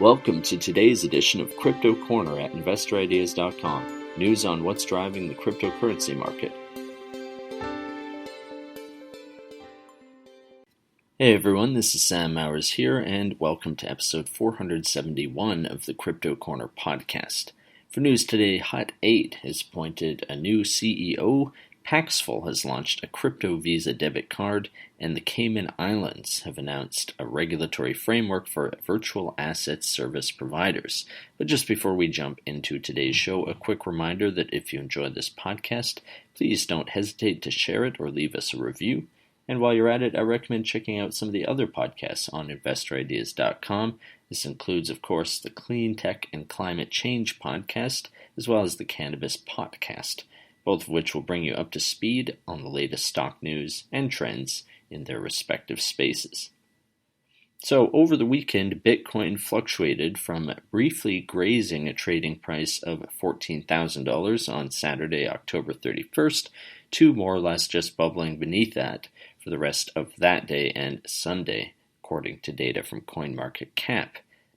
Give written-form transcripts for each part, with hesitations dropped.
Welcome to today's edition of Crypto Corner at InvestorIdeas.com. News on what's driving the cryptocurrency market. Hey everyone, this is Sam Mowers here, and welcome to episode 471 of the Crypto Corner podcast. For news today, Hut 8 has appointed a new CEO, Paxful has launched a crypto Visa debit card, and the Cayman Islands have announced a regulatory framework for virtual asset service providers. But just before we jump into today's show, a quick reminder that if you enjoyed this podcast, please don't hesitate to share it or leave us a review. And while you're at it, I recommend checking out some of the other podcasts on InvestorIdeas.com. This includes, of course, the Clean Tech and Climate Change podcast, as well as the Cannabis podcast, both of which will bring you up to speed on the latest stock news and trends in their respective spaces. So, over the weekend, Bitcoin fluctuated from briefly grazing a trading price of $14,000 on Saturday, October 31st, to more or less just bubbling beneath that for the rest of that day and Sunday, according to data from CoinMarketCap.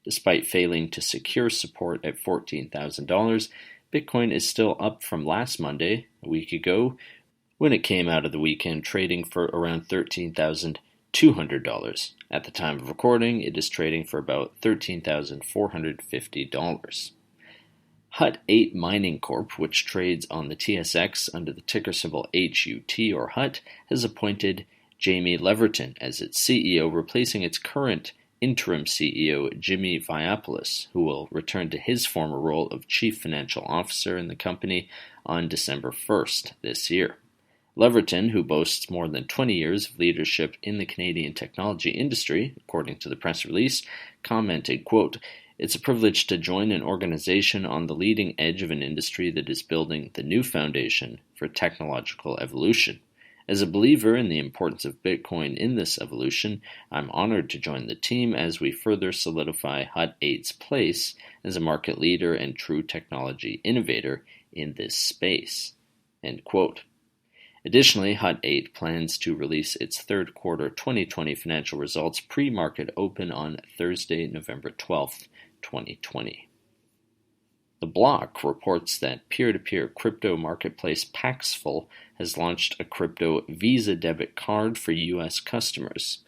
Despite failing to secure support at $14,000, Bitcoin is still up from last Monday, a week ago, when it came out of the weekend trading for around $13,200. At the time of recording, it is trading for about $13,450. Hut 8 Mining Corp, which trades on the TSX under the ticker symbol HUT or HUT, has appointed Jamie Leverton as its CEO, replacing its current interim CEO Jimmy Vaiopoulos, who will return to his former role of Chief Financial Officer in the company on December 1st this year. Leverton, who boasts more than 20 years of leadership in the Canadian technology industry, according to the press release, commented, quote, "It's a privilege to join an organization on the leading edge of an industry that is building the new foundation for technological evolution. As a believer in the importance of Bitcoin in this evolution, I'm honored to join the team as we further solidify Hut 8's place as a market leader and true technology innovator in this space." End quote. Additionally, Hut 8 plans to release its third quarter 2020 financial results pre-market open on Thursday, November 12th, 2020. The Block reports that peer-to-peer crypto marketplace Paxful has launched a crypto Visa debit card for U.S. customers.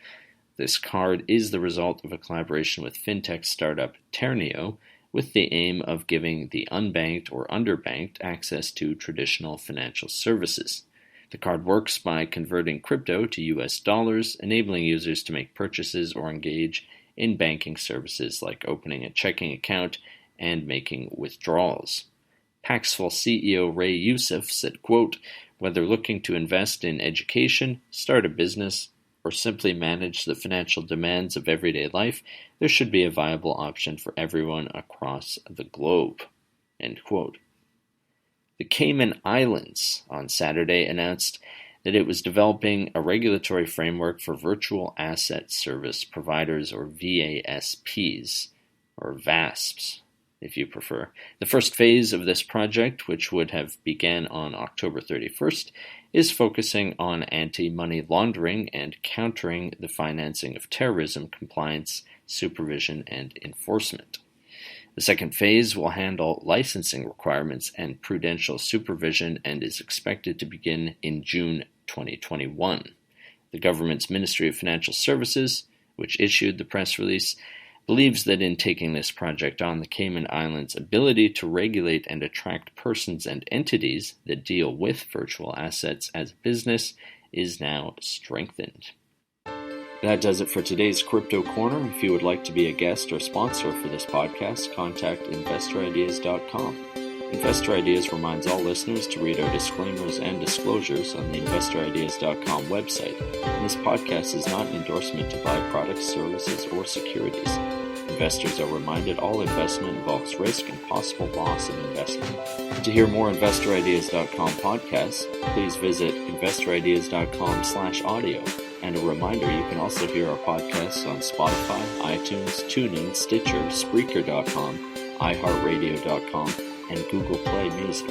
This card is the result of a collaboration with fintech startup Ternio, with the aim of giving the unbanked or underbanked access to traditional financial services. The card works by converting crypto to U.S. dollars, enabling users to make purchases or engage in banking services like opening a checking account and making withdrawals. Paxful CEO Ray Youssef said, quote, "Whether looking to invest in education, start a business, or simply manage the financial demands of everyday life, there should be a viable option for everyone across the globe." End quote. The Cayman Islands on Saturday announced that it was developing a regulatory framework for virtual asset service providers, or VASPs, or VASPs, if you prefer. The first phase of this project, which would have began on October 31st, is focusing on anti-money laundering and countering the financing of terrorism compliance, supervision, and enforcement. The second phase will handle licensing requirements and prudential supervision and is expected to begin in June 2021. The government's Ministry of Financial Services, which issued the press release, believes that in taking this project on, the Cayman Islands' ability to regulate and attract persons and entities that deal with virtual assets as a business is now strengthened. That does it for today's Crypto Corner. If you would like to be a guest or sponsor for this podcast, contact InvestorIdeas.com. Investor Ideas reminds all listeners to read our disclaimers and disclosures on the InvestorIdeas.com website. And this podcast is not an endorsement to buy products, services, or securities. Investors are reminded all investment involves risk and possible loss of investment. To hear more InvestorIdeas.com podcasts, please visit InvestorIdeas.com/audio. And a reminder, you can also hear our podcasts on Spotify, iTunes, TuneIn, Stitcher, Spreaker.com, iHeartRadio.com, and Google Play Music.